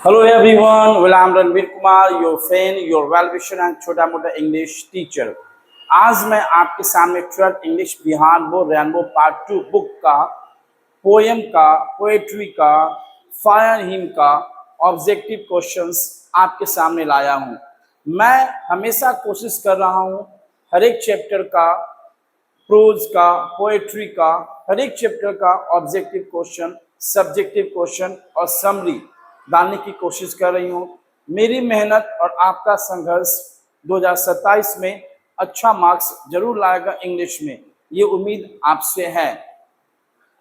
Hello everyone, well I'm Ranveer Kumar, your fan, your well wisher and छोटा मोटा English teacher. आज मैं आपके सामने 12th इंग्लिश बिहान वो रैनबो पार्ट 2 बुक का पोएम का पोएट्री का फायर हिम का ऑब्जेक्टिव क्वेश्चंस आपके सामने लाया हूँ। मैं हमेशा कोशिश कर रहा हूँ हर एक चैप्टर का प्रोज का पोएट्री का हर एक चैप्टर का ऑब्जेक्टिव क्वेश्चन सब्जेक्टिव क्वेश्चन और समरी डालने की कोशिश कर रही हूँ। मेरी मेहनत और आपका संघर्ष 2027 में अच्छा मार्क्स जरूर लाएगा इंग्लिश में, ये उम्मीद आपसे है।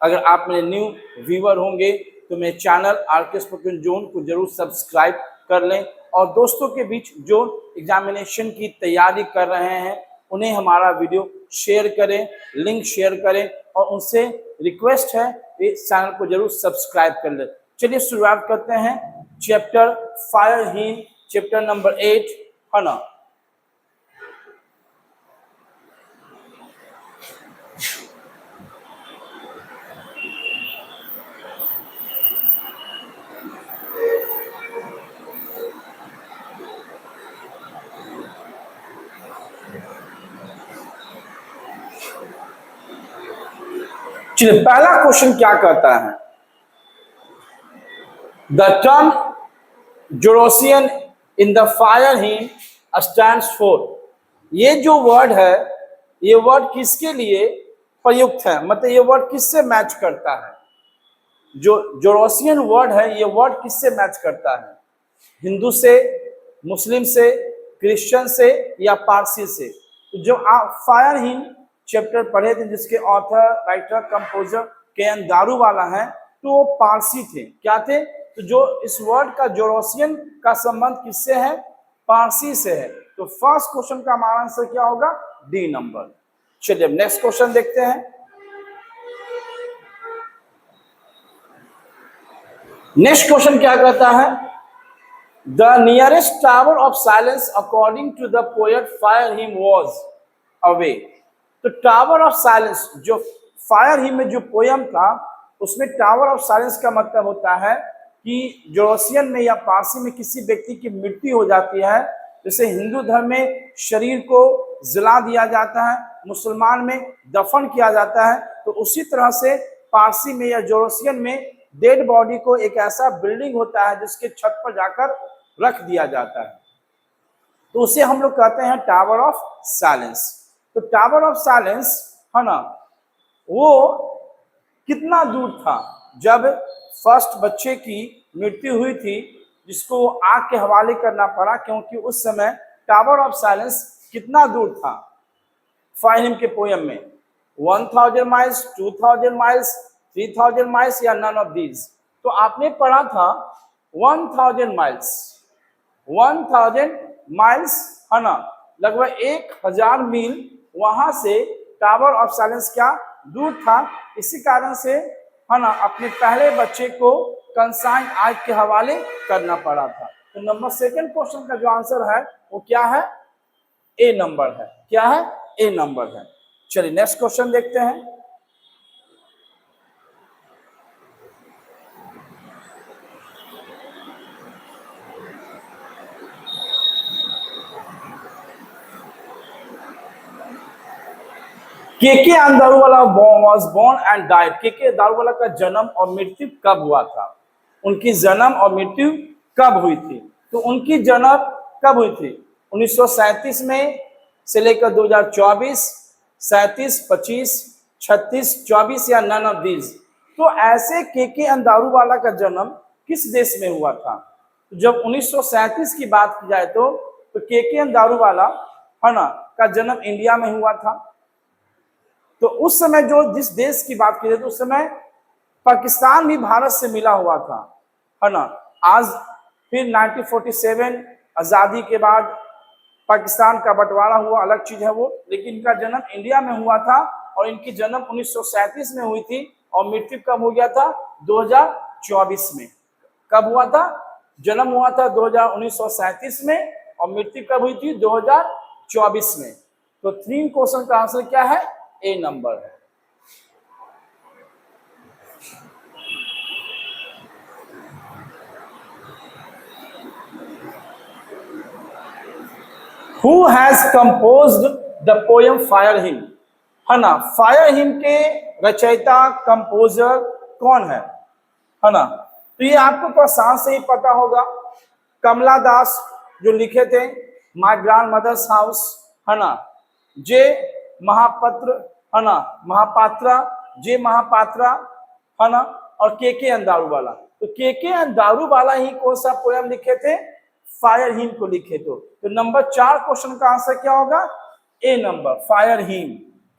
अगर आप मेरे न्यू व्यूअर होंगे तो मेरे चैनल आरके स्पोकन जोन को जरूर सब्सक्राइब कर लें और दोस्तों के बीच जो एग्जामिनेशन की तैयारी कर रहे हैं उन्हें हमारा वीडियो शेयर करें, लिंक शेयर करें और उनसे रिक्वेस्ट है इस चैनल को जरूर सब्सक्राइब कर लें। चलिए शुरुआत करते हैं chapter fire hymn, chapter number 8 है ना। चलिए पहला क्वेश्चन क्या कहता है, the term Zoroastrian in the fire hymn stands for. ये जो वर्ड है ये वर्ड किसके लिए प्रयुक्त है, मतलब ये वर्ड किससे मैच करता है। जो जोरोसियन वर्ड है ये वर्ड किससे मैच करता है, हिंदू से, मुस्लिम से, क्रिश्चियन से या पारसी से। तो जो आप फायर हिम चैप्टर पढ़े थे जिसके author writer composer K. N.. Daruwalla हैं तो वो पारसी थे। क्या थे, तो जो इस वर्ड का जोरोसियन का संबंध किससे है, पारसी से है। तो फर्स्ट क्वेश्चन का हमारा आंसर क्या होगा, डी नंबर। चलिए नेक्स्ट क्वेश्चन देखते हैं। नेक्स्ट क्वेश्चन क्या कहता है, the nearest tower of silence according to the poet fire hymn was away. तो टावर ऑफ साइलेंस जो फायर हिम में जो पोयम था उसमें टावर ऑफ साइलेंस का मतलब होता है कि जोरोसियन में या पारसी में किसी व्यक्ति की मृत्यु हो जाती है, जैसे हिंदू धर्म में शरीर को जला दिया जाता है, मुसलमान में दफन किया जाता है, तो उसी तरह से पारसी में या जोरोसियन में डेड बॉडी को एक ऐसा बिल्डिंग होता है जिसके छत पर जाकर रख दिया जाता है, तो उसे हम लोग कहते हैं टावर ऑफ साइलेंस। तो टावर ऑफ साइलेंस है ना, वो कितना दूर था जब फर्स्ट बच्चे की मृत्यु हुई थी जिसको आग के हवाले करना पड़ा, क्योंकि उस समय टावर ऑफ साइलेंस कितना दूर था फायर हिम के पोयम में, 1000 माइल्स, 2000 माइल्स, 3000 माइल्स या नन ऑफ दीज। तो आपने पढ़ा था 1000 माइल्स, 1000 माइल्स है ना, लगभग 1000 मील वहां से टावर ऑफ साइलेंस क्या दूर था। इसी कारण से है ना अपने पहले बच्चे को कंसाइन आग के हवाले करना पड़ा था। तो नंबर सेकंड क्वेश्चन का जो आंसर है वो क्या है, ए नंबर है। क्या है, ए नंबर है। चलिए नेक्स्ट क्वेश्चन देखते हैं। K Daruwalla was born and died. K Daruwalla का जन्म और मृत्यु कब हुआ था, उनकी जन्म और मृत्यु कब हुई थी। तो उनकी जन्म कब हुई थी, 1937 में से लेकर 2024, 37, 25, 36, 24 या नन ऑफ दीज। तो ऐसे के दारूवाला का जन्म किस देश में हुआ था। तो जब 1937 की बात की जाए तो के दारूवाला है ना का जन्म इंडिया में हुआ था। तो उस समय जो जिस देश की बात की जाए तो उस समय पाकिस्तान भी भारत से मिला हुआ था है ना। आज फिर 1947 आजादी के बाद पाकिस्तान का बंटवारा हुआ, अलग चीज है वो, लेकिन इनका जन्म इंडिया में हुआ था और इनकी जन्म 1937 में हुई थी और मृत्यु कब हो गया था, 2024 में। कब हुआ था, जन्म हुआ था 1937 में और मृत्यु कब हुई थी, 2024 में। तो 3 क्वेश्चन का आंसर क्या है, ए नंबर है। Who has composed the poem fire him, है ना। फायर हिम के रचयिता कंपोजर कौन है ना। तो ये आपको तो आसान से ही पता होगा, कमला दास जो लिखे थे माय ग्रैंड मदर्स हाउस, है ना। जे महापात्र, है ना, महापात्रा, जे महापात्रा, है ना। और के अंदारूवाला, तो के अंदारूवाला ही कौन सा पोयम लिखे थे, फायर हिम को लिखे। तो नंबर 4 क्वेश्चन का आंसर क्या होगा, ए नंबर, फायर हिम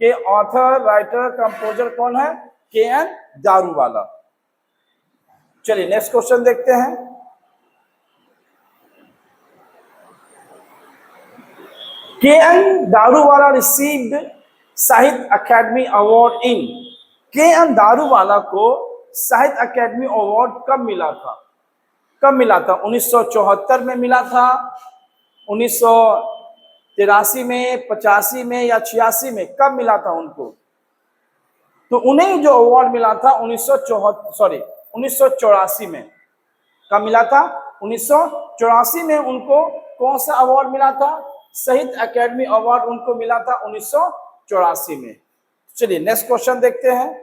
के ऑथर, राइटर, कंपोजर कौन है, के दारूवाला। चलिए नेक्स्ट क्वेश्चन देखते हैं। के दारूवाला रिसीव्ड साहित्य अकेडमी अवार्ड इन, के दारूवाला को साहित्य अकेडमी अवार्ड कब मिला था, कब मिला था, 1974 में मिला था, 1983 में, 85 में या 86 में, कब मिला था उनको। तो उन्हें जो अवार्ड मिला था 1984 में, कब मिला था, 1984 में उनको कौन सा अवार्ड मिला था, साहित्य अकेडमी अवार्ड उनको मिला था 1984 में। चलिए नेक्स्ट क्वेश्चन देखते हैं।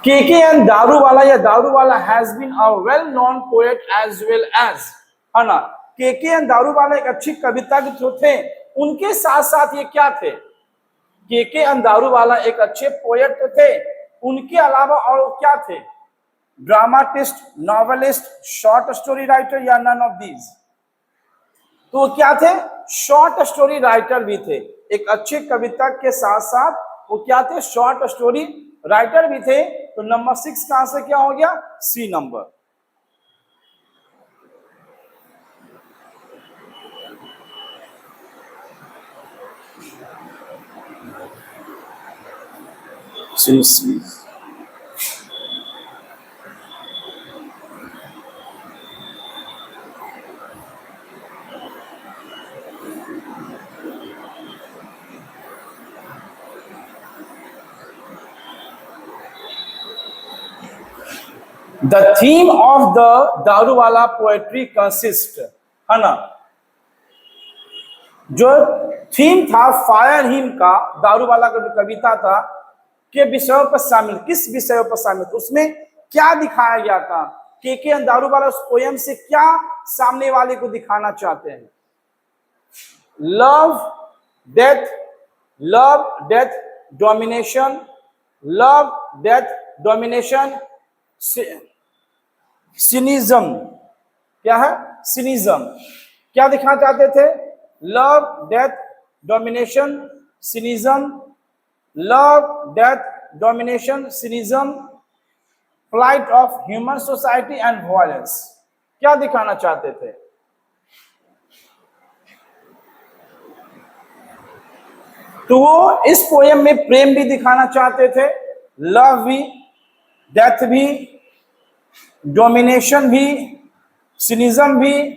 के दारूवाला या Daruwalla has been a well known poet as well as, है ना। के दारूवाला एक अच्छी कविता तो थे, उनके साथ साथ ये क्या थे, के दारूवाला एक अच्छे पोएट तो थे, उनके अलावा और क्या थे, dramatist, novelist, short story writer या नन ऑफ दीज। तो क्या थे, शॉर्ट स्टोरी राइटर भी थे, एक अच्छे कविता के साथ साथ वो क्या थे, शॉर्ट स्टोरी राइटर भी थे। तो नंबर 6 का आंसर क्या हो गया, C number. C. The theme of the Daruwalla poetry consist, है ना। जो थीम था फायर हिम का, दारूवाला का जो कविता था, के विषयों पर शामिल, किस विषयों पर शामिल, उसमें क्या दिखाया गया था, के दारूवाला उस पोयम से क्या सामने वाले को दिखाना चाहते हैं, love death, love death domination, love death domination, सिनिज्म, क्या है, सिनिज्म, क्या दिखाना चाहते थे, love death domination सिनिज्म, love death domination सिनिज्म, flight of human society and violence, क्या दिखाना चाहते थे। तो वो इस पोयम में प्रेम भी दिखाना चाहते थे, लव भी, डेथ भी, डोमिनेशन भी, सिनिज्म भी,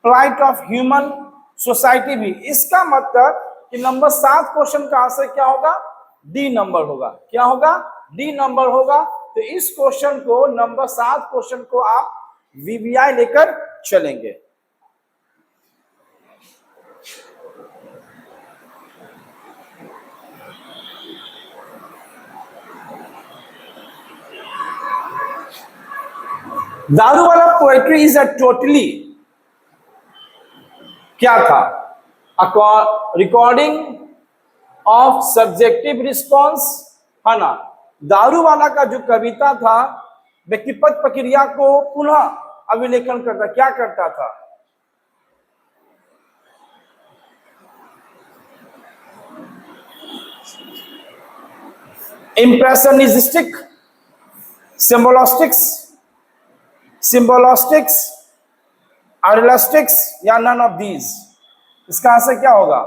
फ्लाइट ऑफ ह्यूमन सोसाइटी भी। इसका मतलब कि नंबर 7 क्वेश्चन का आंसर क्या होगा, डी नंबर होगा। क्या होगा, डी नंबर होगा। तो इस क्वेश्चन को, नंबर 7 क्वेश्चन को आप वीवीआई लेकर चलेंगे। Daruwalla poetry is a totally, क्या था, रिकॉर्डिंग ऑफ सब्जेक्टिव रिस्पॉन्स, है ना। दारूवाला का जो कविता था व्यक्तिपद प्रक्रिया को पुनः अभिलेखन करता, क्या करता था, इम्प्रेशनिस्टिक, सिंबोलिस्टिक्स, आइडियलिस्टिक्स या नन ऑफ दीज। इसका आंसर क्या होगा,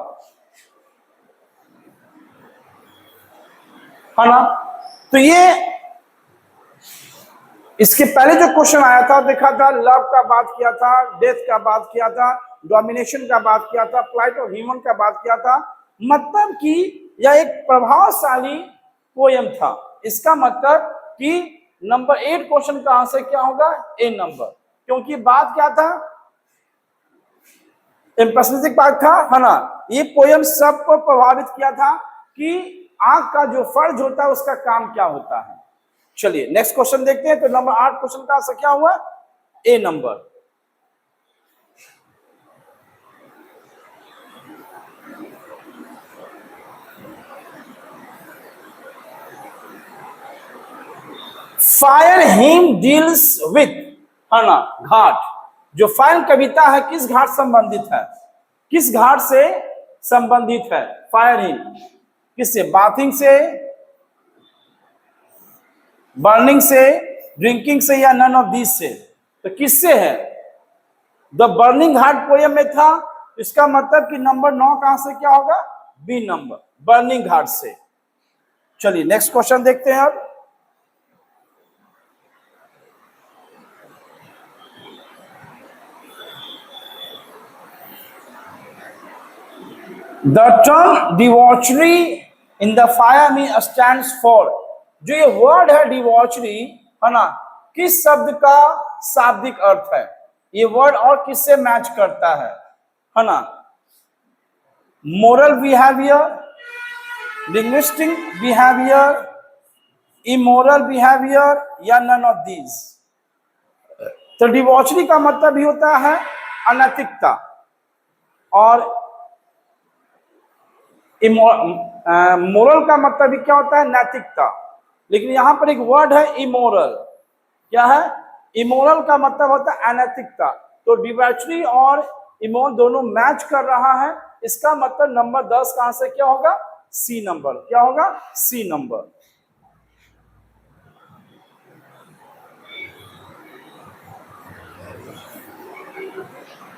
है ना। तो ये इसके पहले जो क्वेश्चन आया था, देखा था, लव का बात किया था, डेथ का बात किया था, डोमिनेशन का बात किया था, फ्लाइट ऑफ ह्यूमन का बात किया था। मतलब कि यह एक प्रभावशाली पोयम था। इसका मतलब कि नंबर 8 क्वेश्चन का आंसर क्या होगा, ए नंबर, क्योंकि बात क्या था, इम्प्रेशनिस्टिक पार्ट था, है ना। ये पोयम सबको प्रभावित किया था कि आंख का जो फर्ज होता है उसका काम क्या होता है। चलिए नेक्स्ट क्वेश्चन देखते हैं। तो नंबर 8 क्वेश्चन का आंसर क्या हुआ, A number. Fire hymn deals with, है ना, घाट। जो फायर कविता है किस घाट संबंधित है, किस घाट से संबंधित है, फायर हिम किससे, बाथिंग से, बर्निंग से, ड्रिंकिंग से, या नन ऑफ दिस से। तो किससे है, द बर्निंग घाट पोयम में था, इसका मतलब कि नंबर 9 का आंसर क्या होगा, बी नंबर, बर्निंग घाट से। चलिए नेक्स्ट क्वेश्चन देखते हैं अब। द टर्म डिवॉचरी in the fire me stands for, जो ये वर्ड है डिवॉचरी, है ना, किस शब्द का शाब्दिक अर्थ है, ये वर्ड और किससे मैच करता है ना, moral behaviour, linguistic behaviour, immoral behaviour, या नन ऑफ दीज। तो डिवॉचरी का मतलब भी होता है अनैतिकता, और मोरल का मतलब भी क्या होता है, नैतिकता। लेकिन यहां पर एक वर्ड है इमोरल, क्या है, इमोरल का मतलब होता है अनैतिकता। तो डिवॉचरी और इमोरल दोनों मैच कर रहा है, इसका मतलब नंबर 10 का आंसर क्या होगा, सी नंबर, क्या होगा, C number.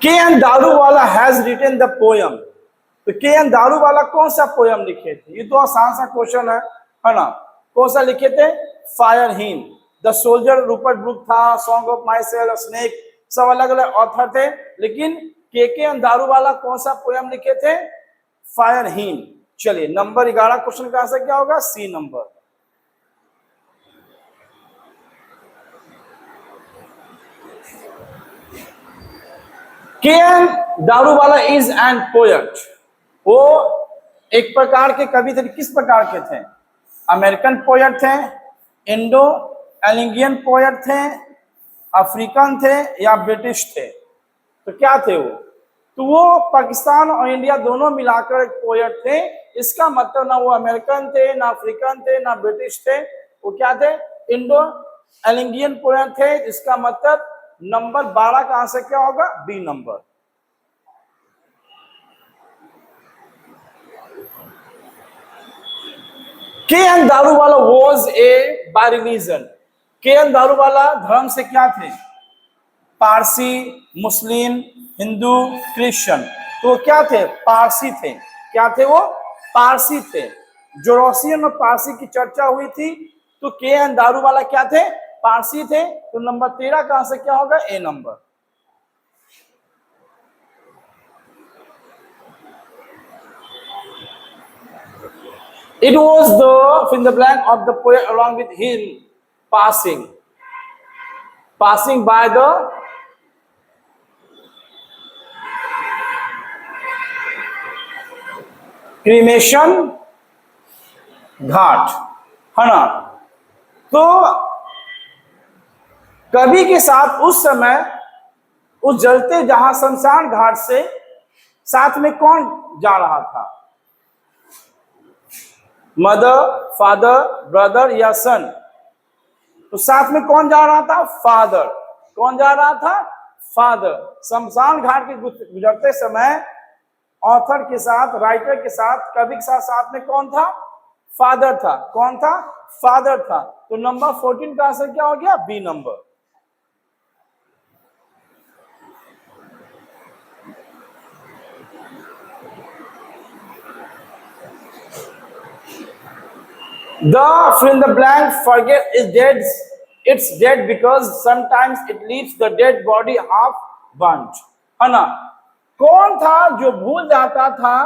K N Daruwalla has written the poem. तो के एन दारूवाला कौन सा पोयम लिखे थे, ये तो आसान सा क्वेश्चन है ना। कौन सा लिखे थे, fire hymn, the soldier Rupert Brooke था, song of my self, snake, सब अलग अलग ऑथर थे। लेकिन के एन दारूवाला कौन सा पोयम लिखे थे, फायर हिम। चलिए नंबर 11 क्वेश्चन का आंसर क्या होगा, C number. K N Daruwalla is an poet, वो एक प्रकार के कवि थे। किस प्रकार के थे, अमेरिकन पोएट थे, इंडो एलिंगियन पोएट थे, अफ्रीकन थे, या ब्रिटिश थे। तो क्या थे वो, तो वो पाकिस्तान और इंडिया दोनों मिलाकर एक पोएट थे। इसका मतलब ना वो अमेरिकन थे, ना अफ्रीकन थे, ना ब्रिटिश थे, वो क्या थे, इंडो एलिंगियन पोएट थे। इसका मतलब नंबर 12 का आंसर क्या होगा, B number. K N Daruwalla was a by religion, K N Daruwalla धर्म से क्या थे, पारसी, मुस्लिम, हिंदू, क्रिश्चियन। तो क्या थे, पारसी थे। क्या थे वो, पारसी थे। जोरोसियन और पारसी की चर्चा हुई थी, तो के एन दारूवाला क्या थे, पारसी थे। तो नंबर 13 का आंसर क्या होगा, ए number. It was the fill in the blank of the poet along with him passing by the cremation ghat, है ना। तो कवि के साथ उस समय उस जलते जहां शमशान घाट से साथ में कौन जा रहा था, मदर, फादर, ब्रदर, या सन। तो साथ में कौन जा रहा था, फादर। कौन जा रहा था, फादर। शमशान घाट के गुजरते समय ऑथर के साथ, राइटर के साथ, कवि के साथ साथ में कौन था, फादर था। कौन था, फादर था। तो नंबर 14 का आंसर क्या हो गया, B number. The fill in the blank forget is dead. It's dead because sometimes it leaves the dead body half burnt, है ना। कौन था जो भूल जाता था,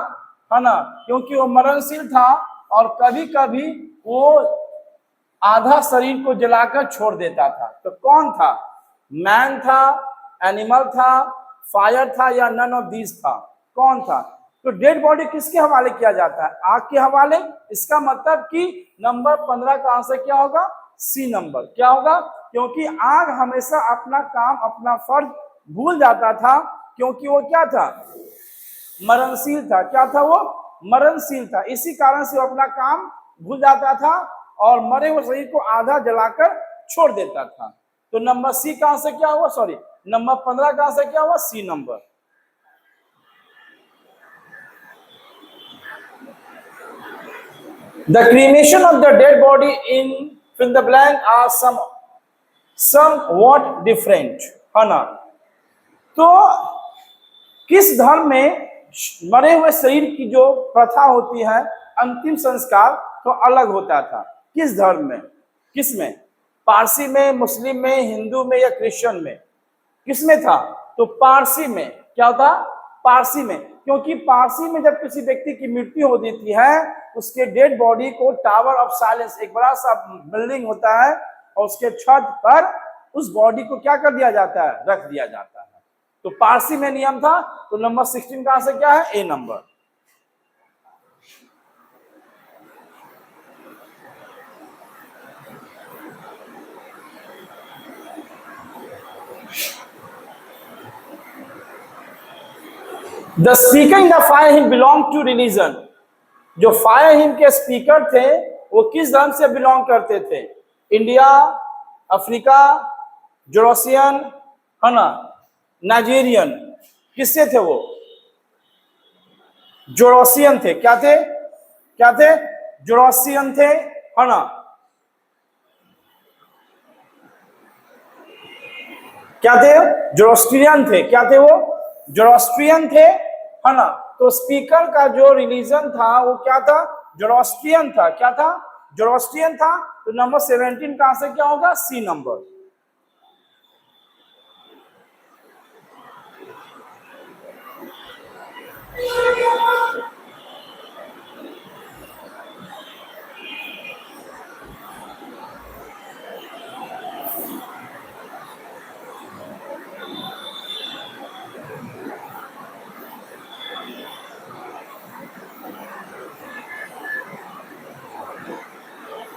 है ना, क्योंकि वो मरणशील था, और कभी कभी वो आधा शरीर को जलाकर छोड़ देता था, तो कौन था? मैन था, एनिमल था, फायर था, या नन ऑफ दीज था? कौन था? तो डेड बॉडी किसके हवाले किया जाता है? आग के हवाले। इसका मतलब कि नंबर 15 का आंसर क्या होगा? C number. क्या होगा? क्योंकि आग हमेशा अपना काम, अपना फर्ज भूल जाता था, क्योंकि वो क्या था? मरणशील था। क्या था वो? मरणशील था। इसी कारण से वो अपना काम भूल जाता था और मरे हुए शरीर को आधा जलाकर छोड़ देता था। तो नंबर सी का आंसर क्या हुआ? सॉरी, नंबर 15 का आंसर क्या हुआ? C number. The cremation of the dead body in fill the blank are somewhat different, है ना? तो किस धर्म में मरे हुए शरीर की जो प्रथा होती है, अंतिम संस्कार, तो अलग होता था? किस धर्म में? किस में? पारसी में, मुस्लिम में, हिंदू में, या क्रिश्चियन में? किस में था? तो पारसी में। क्या था? पारसी में। क्योंकि पारसी में जब किसी व्यक्ति की मृत्यु हो जाती है, उसके डेड बॉडी को टावर ऑफ साइलेंस, एक बड़ा सा बिल्डिंग होता है, और उसके छत पर उस बॉडी को क्या कर दिया जाता है? रख दिया जाता है। तो पारसी में नियम था। तो नंबर 16 का आंसर क्या है? A number. The speaker in the fire hymn belong to religion. जो फायर हिम के स्पीकर थे वो किस धर्म से बिलोंग करते थे? इंडिया, अफ्रीका, जोरोसियन, है ना, नाइजीरियन? किससे थे वो? जोरोसियन थे। क्या थे? क्या थे? जोरोसियन थे, है ना? क्या थे? जोरोस्ट्रियन थे। क्या थे वो? जोरोस्ट्रियन थे, है ना? तो स्पीकर का जो रिलीजन था वो क्या था? जोरोस्ट्रियन था। क्या था? जोरोस्ट्रियन था। तो नंबर 17 का आंसर क्या होगा? C number.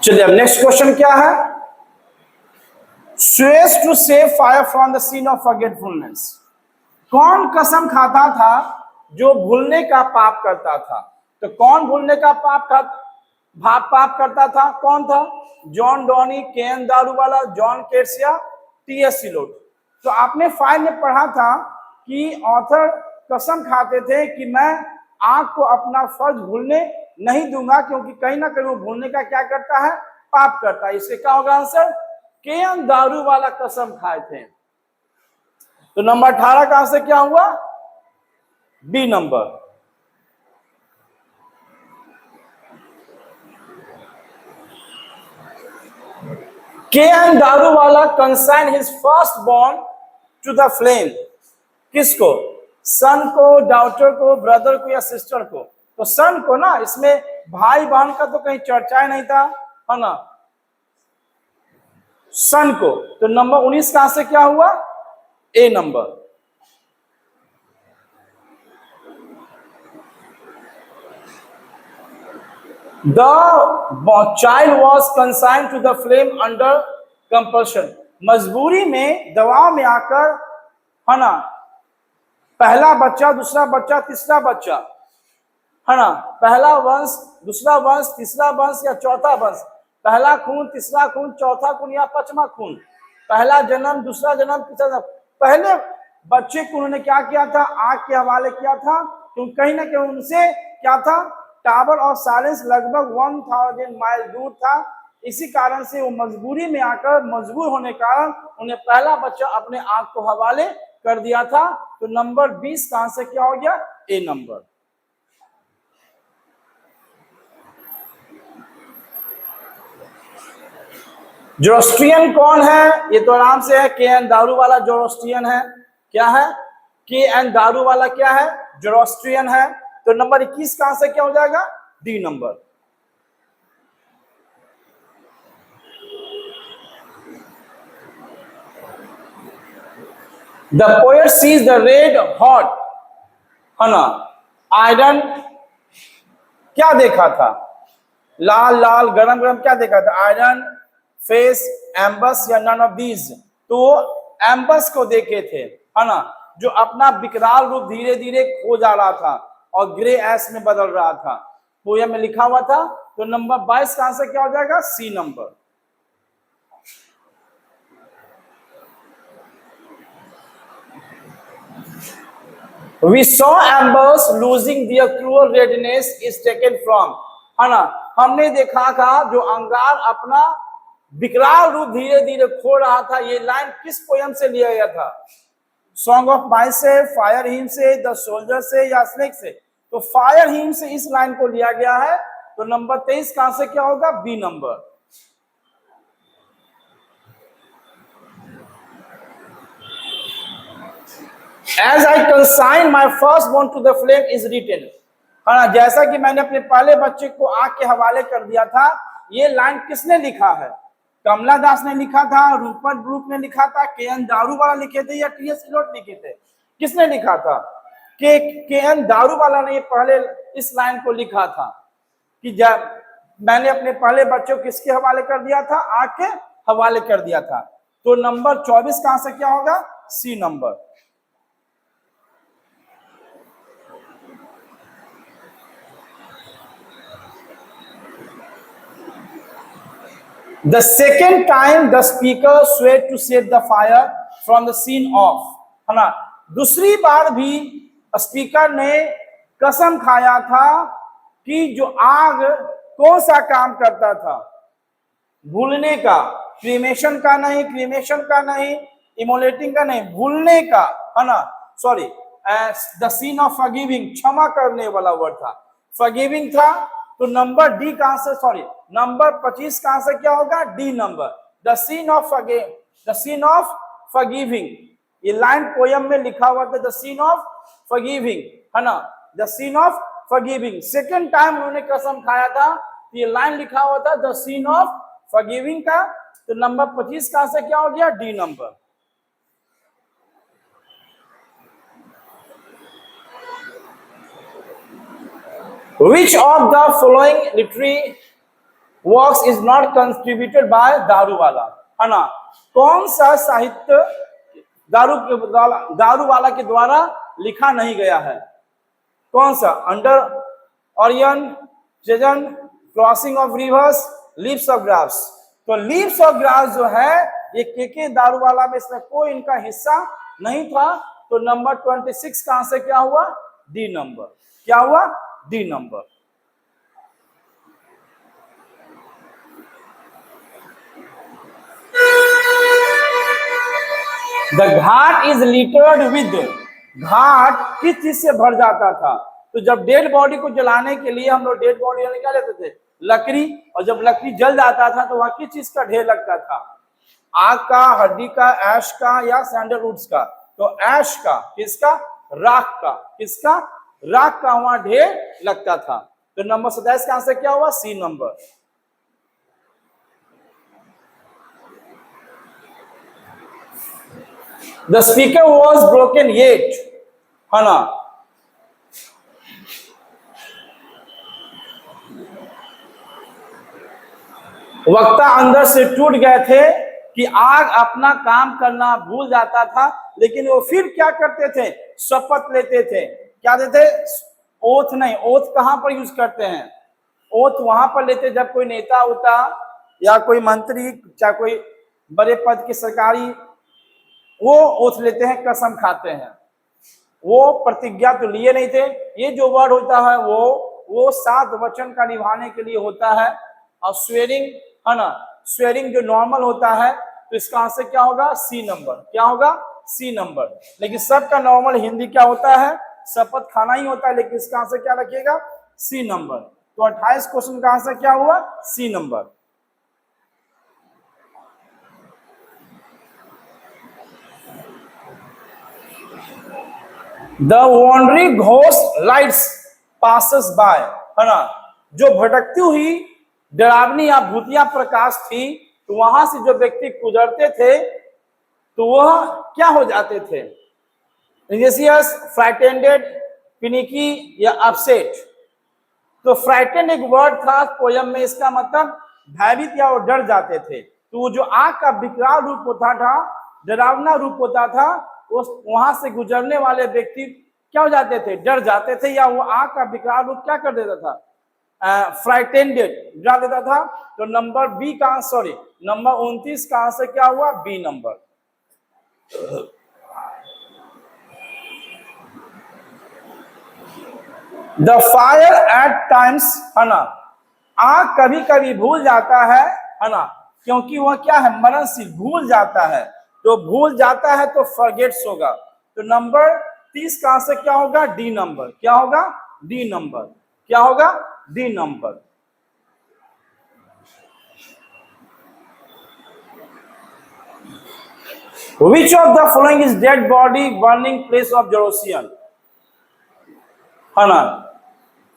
चलिए, अब नेक्स्ट क्वेश्चन क्या है? Swears to save fire from the scene of forgetfulness. कौन कसम खाता था जो भूलने का पाप करता था? तो कौन भूलने का पाप करता था? कौन था? John Donne, KN Daruwalla, John Keats, TS Eliot? तो आपने फाइल में पढ़ा था कि ऑथर कसम खाते थे कि मैं आंख को अपना फर्ज भूलने नहीं दूंगा, क्योंकि कहीं ना कहीं वो भूलने का क्या करता है? पाप करता है। इससे क्या होगा आंसर? केएन दारूवाला कसम खाए थे। तो नंबर 18 का आंसर क्या हुआ? B number. K N Daruwalla consign his first born to the flame. किसको? सन को, डॉटर को, ब्रदर को, या सिस्टर को? तो सन को ना। इसमें भाई बहन का तो कहीं चर्चा ही नहीं था, है ना? सन को। तो नंबर 19 का आंसर क्या हुआ? A number. The child was consigned to the flame under compulsion. मजबूरी में, दबाव में आकर, है ना, पहला बच्चा, दूसरा बच्चा, तीसरा बच्चा, है ना, पहला वंश, दूसरा वंश, तीसरा वंश, या चौथा वंश, पहला खून, तीसरा खून, चौथा खून, या पांचवा खून, पहला जन्म, दूसरा जन्म, तीसरा जन्म, पहले बच्चे को उन्होंने क्या किया था? आग के हवाले किया था। क्योंकि कहीं ना कहीं उनसे क्या था? टावर ऑफ साइलेंस लगभग 1000 माइल दूर था। इसी कारण से वो मजबूरी में आकर, मजबूर होने के कारण उन्हें पहला बच्चा अपने आग को हवाले कर दिया था। तो नंबर 20 का आंसर क्या हो गया? ए नंबर। जोरोस्ट्रियन कौन है? ये तो आराम से है, केएन दारूवाला जोरोस्ट्रियन है। क्या है? केएन दारूवाला क्या है? जोरोस्ट्रियन है। तो नंबर 21 का आंसर क्या हो जाएगा? D number. The poet sees the red hot, है ना, आयरन, क्या देखा था, लाल लाल गरम गरम, क्या देखा था, आयरन, फेस, एम्बस या नन ऑफ दीज। तो एम्बस को देखे थे, है ना, जो अपना विकराल रूप धीरे धीरे खो जा रहा था और ग्रे एश में बदल रहा था, पोयम में लिखा हुआ था। तो नंबर 22 का आंसर क्या हो जाएगा, C number. We saw ambers losing their cruel redness is taken from, है ना, हमने देखा था जो अंगार अपना विकराल रूप धीरे धीरे खो रहा था, ये लाइन किस पोयम से लिया गया था, सॉन्ग ऑफ माइस से, फायर हिम से, द सोल्जर से या स्नेक से। तो फायर हिम से इस लाइन को लिया गया है। तो नंबर 23 का आंसर क्या होगा, B number. As I consign my firstborn to the flame is written, है ना, जैसा कि मैंने अपने पहले बच्चे को आग के हवाले कर दिया था, ये लाइन किसने लिखा है, कमला दास ने लिखा था, रूपर्ट ब्रूक ने लिखा था, के.एन. दारूवाला लिखे थे या टी.एस. इलियट लिखे थे, किसने लिखा था, के.एन. दारूवाला ने पहले इस लाइन को लिखा था कि जब मैंने अपने पहले बच्चे को किसके हवाले कर दिया था, आग के हवाले कर दिया था। तो नंबर 24 का आंसर क्या होगा, C number. The second time the speaker swore to set the fire from the scene off, है ना, दूसरी बार भी स्पीकर ने कसम खाया था कि जो आग कौन सा काम करता था, भूलने का, क्रीमेशन का नहीं, क्रीमेशन का नहीं, इमोलेटिंग का नहीं, भूलने का, है ना, sorry, the scene of forgiving, क्षमा करने वाला वर्ड था, फॉरगिविंग था। तो नंबर डी का आंसर, सॉरी, नंबर 25 का आंसर क्या होगा, D number, the scene of forgiving. ये लाइन पोयम में लिखा हुआ था, द सीन ऑफ फॉरगिविंग, है ना, the scene of forgiving. Second time उन्होंने कसम खाया था, ये लाइन लिखा हुआ था द सीन ऑफ फॉरगिविंग का। तो नंबर 25 का आंसर क्या हो गया, D number. Which of the following literary works is not contributed by Daruwalla, है ना, कौन सा साहित्य दारूवाला के द्वारा लिखा नहीं गया है, कौन सा, under Orion, treason, crossing of reverse, leaves of grass. तो लीव्स ऑफ ग्रास जो है ये के दारूवाला में, इसमें कोई इनका हिस्सा नहीं था। तो नंबर 26 का आंसर क्या हुआ, डी नंबर, क्या हुआ, D number. The ghat is littered with, ghat किस चीज से भर जाता था, तो जब डेड बॉडी को जलाने के लिए हम लोग डेड बॉडी क्या लेते थे, लकड़ी, और जब लकड़ी जल जाता था तो वहां किस चीज का ढेर लगता था, आग का, हड्डी का, ऐश का या सैंडलवुड्स का। तो ऐश का, किसका, राख का, किसका, राख का वहां ढेर लगता था। तो नंबर 27 का आंसर क्या हुआ, C number. The speaker was broken yet, है ना, वक्ता अंदर से टूट गए थे कि आग अपना काम करना भूल जाता था, लेकिन वो फिर क्या करते थे, शपथ लेते थे, क्या देते, ओथ नहीं, ओथ कहां पर यूज करते हैं, ओथ वहां पर लेते जब कोई नेता होता या कोई मंत्री, चाहे कोई बड़े पद के सरकारी, वो ओथ लेते हैं, कसम खाते हैं, वो प्रतिज्ञा तो लिए नहीं थे। ये जो वर्ड होता है वो 7 वचन का निभाने के लिए होता है, और स्वेरिंग, है ना, स्वेरिंग जो नॉर्मल होता है, तो इसका आंसर क्या होगा, सी नंबर, क्या होगा, सी नंबर। लेकिन सबका नॉर्मल हिंदी क्या होता है, शपथ खाना ही होता है, लेकिन इसका आंसर क्या रखिएगा, सी नंबर। तो 28 क्वेश्चन का आंसर क्या हुआ, C number. The wandering ghost lights passes by, है ना, जो भटकती हुई डरावनी या भूतिया प्रकाश थी, तो वहां से जो व्यक्ति गुजरते थे तो वह क्या हो जाते थे? एंग्जियस, फ्राइटेंडेड, पिनिकी या अपसेट। तो फ्राइटेंड एक वर्ड था पोयम में, इसका मतलब भयभीत या वो डर जाते थे। तो वो जो आग का विकराल रूप होता था, डरावना रूप होता था, उस वहां से गुजरने वाले व्यक्ति क्या हो जाते थे? डर जाते थे, या वो आग का विकराल रूप क्या कर देता था? फ्राइटेंडेड, डरा देता था। तो नंबर बी का, सॉरी नंबर 29 का आंसर क्या हुआ? B number. The fire at times, है ना, आग कभी कभी भूल जाता है ना, क्योंकि वह क्या है? मरणशील, भूल जाता है। तो भूल जाता है तो फॉरगेट्स होगा। तो नंबर 30 का आंसर क्या होगा? D number. क्या होगा? D number. क्या होगा? D number. Which of the following is dead body burning place of Jerusalem? है ना,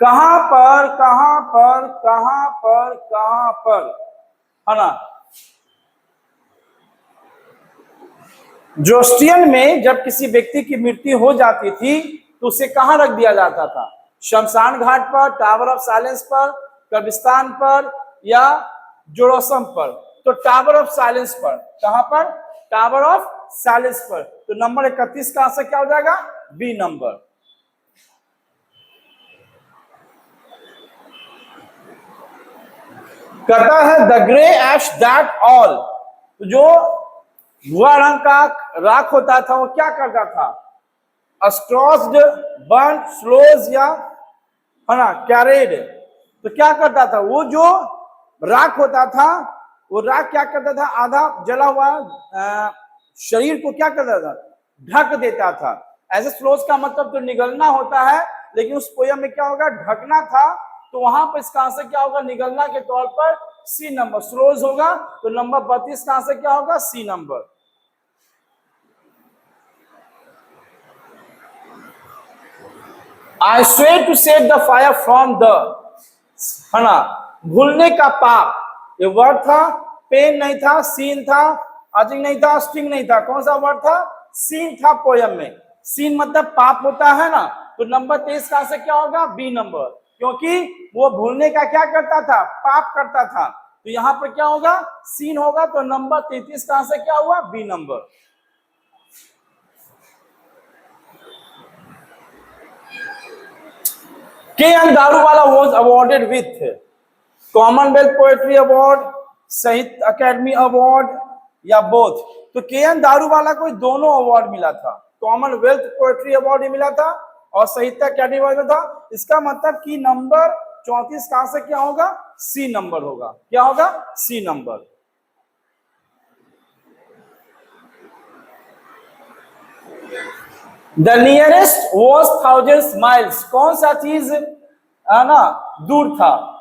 कहां पर, कहां पर, कहां पर, कहां पर, है ना, जोस्टियन में जब किसी व्यक्ति की मृत्यु हो जाती थी तो उसे कहां रख दिया जाता था? शमशान घाट पर, टावर ऑफ साइलेंस पर, कब्रिस्तान पर, या जेरूसलम पर? तो टावर ऑफ साइलेंस पर। कहां पर? टावर ऑफ साइलेंस पर। तो नंबर 31 का आंसर क्या हो जाएगा? B number. कहता है the grey ash that all, जो भूरा रंग का राख होता था वो क्या करता था? स्ट्रॉस्ड, बर्न, स्लोज, या है ना कैरेड। तो क्या करता था? वो जो राख होता था, वो राख क्या करता था? आधा जला हुआ शरीर को क्या करता था? ढक देता था। ऐसे स्लोज का मतलब तो निगलना होता है, लेकिन उस पोयम में क्या होगा? ढकना था। तो वहां पर इसका आंसर क्या होगा? निगलना के तौर पर सी नंबर, स्लोज होगा। तो नंबर 32 का आंसर क्या होगा? C number. I swear to save the fire from the, है ना, भूलने का पाप। ये वर्ड था, पेन नहीं था, सीन था, अजिंग नहीं था, स्टिंग नहीं था। कौन सा वर्ड था? सीन था पोयम में। सीन मतलब पाप होता है ना। तो नंबर 23 का आंसर क्या होगा? बी नंबर, क्योंकि वो भूलने का क्या करता था? पाप करता था। तो यहां पर क्या होगा? सीन होगा। तो नंबर 33 का आंसर क्या हुआ? B number. K N. Daruwalla was awarded with Commonwealth poetry award, Sahitya Akademi award, या बोथ? तो के.एन. दारूवाला को दोनों अवार्ड मिला था। कॉमनवेल्थ पोएट्री अवार्ड ही मिला था और साहित्य अकेडमी अवार्ड था। इसका मतलब कि नंबर 34 का आंसर क्या होगा? सी नंबर होगा। क्या होगा? C number. The nearest was 1000 miles. कौन सा चीज है ना दूर था?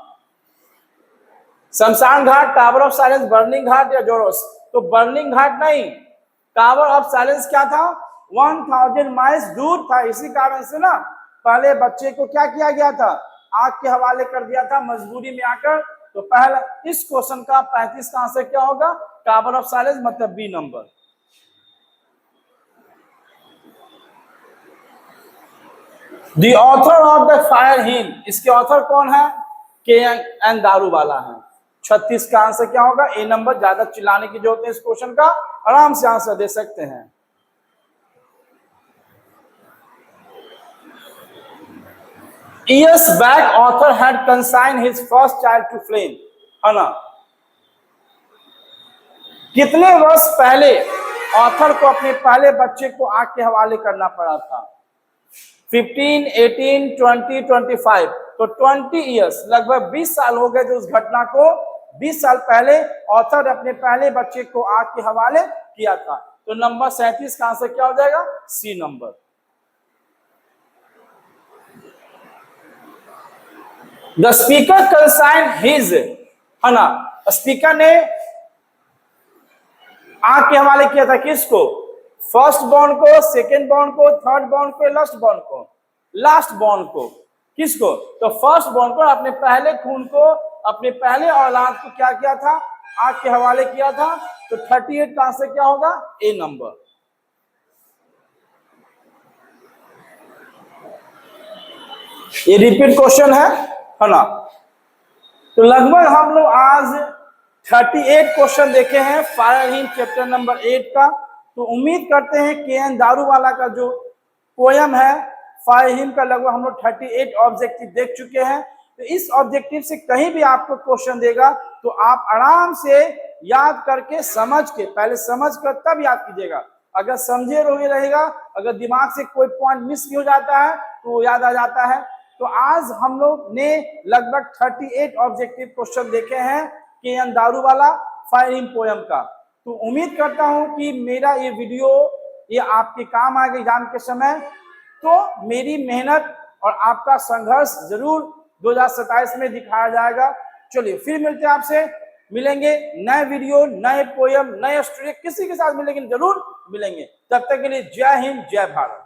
शमशान घाट, tower of silence, burning ghat, या जोरोस? तो बर्निंग घाट नहीं, टावर ऑफ साइलेंस क्या था? 1000 माइल्स दूर था। इसी कारण से ना पहले बच्चे को क्या किया गया था? आग के हवाले कर दिया था मजबूरी में आकर। तो पहला इस क्वेश्चन का 35 का आंसर क्या होगा? टावर ऑफ साइलेंस, मतलब B number. The author of the fire hymn, इसके ऑथर कौन है? के.एन. दारूवाला है। 36 का आंसर क्या होगा? ए नंबर। ज्यादा चिल्लाने की जरूरत है, इस क्वेश्चन का आराम से आंसर दे सकते हैं। Years back, author had consigned his first child to flame, है ना। कितने वर्ष पहले ऑथर को अपने पहले बच्चे को आग के हवाले करना पड़ा था? 15, 18, 20, 25। तो 20 ईयर्स, लगभग 20 साल हो गए थे उस घटना को। 20 साल पहले ऑथर अपने पहले बच्चे को आग के हवाले किया था। तो नंबर 37 का आंसर क्या हो जाएगा? C number. The speaker consign his, है ना, स्पीकर ने आग के हवाले किया था किसको? फर्स्ट बॉर्न को, सेकेंड बॉर्न को, थर्ड बॉर्न को, लास्ट बॉर्न को? लास्ट बॉर्न को। किसको? तो फर्स्ट बॉर्न को, अपने पहले खून को, अपने पहले औलाद को क्या किया था? आग के हवाले किया था। तो 38 का आंसर क्या होगा? ए नंबर। ये रिपीट क्वेश्चन है ना। तो लगभग हम लोग आज 38 क्वेश्चन देखे हैं फायर हिम चैप्टर नंबर 8 का। तो उम्मीद करते हैं के.एन. दारूवाला का जो पोयम है फायर हिम का, लगभग हम लोग 38 ऑब्जेक्टिव देख चुके हैं। तो इस ऑब्जेक्टिव से कहीं भी आपको क्वेश्चन देगा तो आप आराम से याद करके समझ के, पहले समझ कर तब याद कीजिएगा। अगर समझे रहेगा, अगर दिमाग से कोई पॉइंट मिस भी हो जाता है तो वो याद आ जाता है। तो आज हम लोग ने लगभग 38 ऑब्जेक्टिव क्वेश्चन देखे हैं K. N.. Daruwalla fire him poem का। तो उम्मीद करता हूं कि मेरा ये वीडियो ये आपके काम आएगा एग्जाम के समय। तो मेरी मेहनत और आपका संघर्ष जरूर 2027 में दिखाया जाएगा। चलिए फिर मिलते हैं, आपसे मिलेंगे नए वीडियो, नए पोयम, नए स्टोरी, किसी के साथ मिलेंगे, जरूर मिलेंगे। तब तक के लिए जय हिंद, जय भारत।